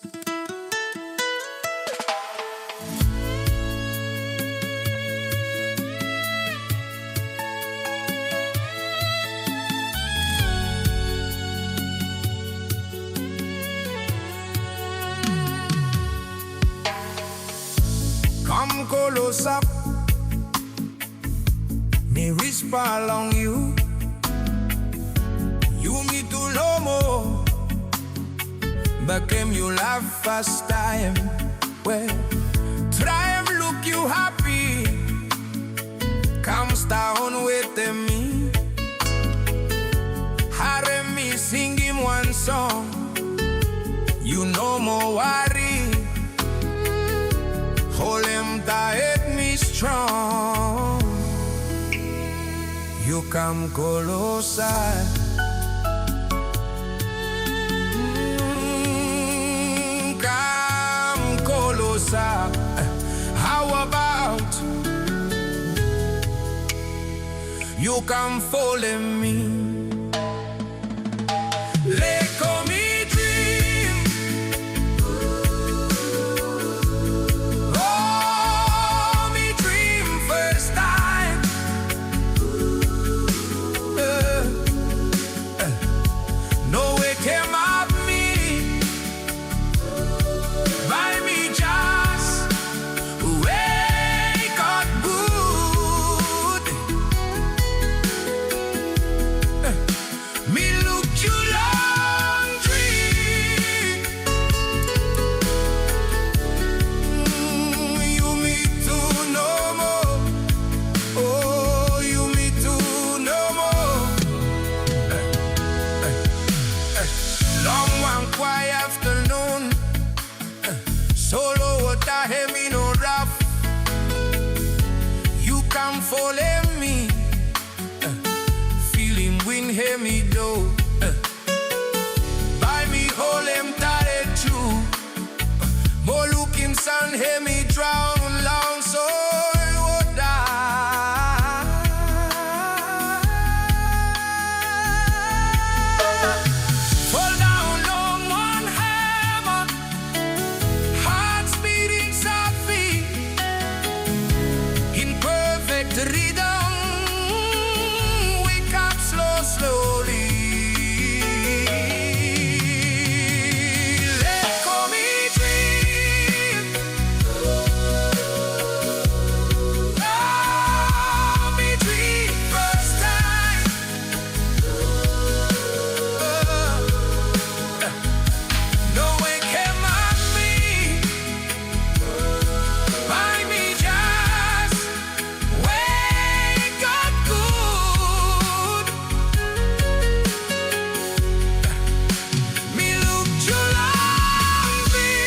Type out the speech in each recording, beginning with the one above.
Come close up, me whisper along you. Yumitu Nomo, became you laugh fastaem. Well, try and look you happy. Come down with me. Hare me sing him one song. You no more worry. Hold him tight, me strong. You come closer. Come closer. How about you come follow me? Leko me dream. Oh, me dream first time. No wekemap me. By me just wake up good. Me look you laundry. Yumitu Nomo. Oh, Yumitu Nomo. Long one quiet afternoon. Solo water, hear me no rough. You come follow me. Feeling wind, hear me do. By me hold him tight too. More looking sun, hear me drown long soul water. Fall down long one hammer. Hearts beating softly in perfect rhythm. Wake up slowly. Leko me dream. Oh, me dream first time. No wekemap me. By me just wake up good. Me look you lovely.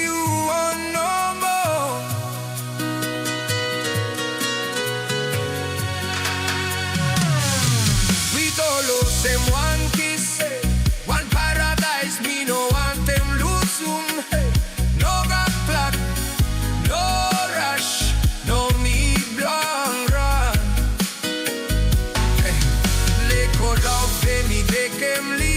You want no more. We don't lose them one kiss, one paradise. Me no want them lose no got plot, no rush, no need long run. Leko love me make him leave.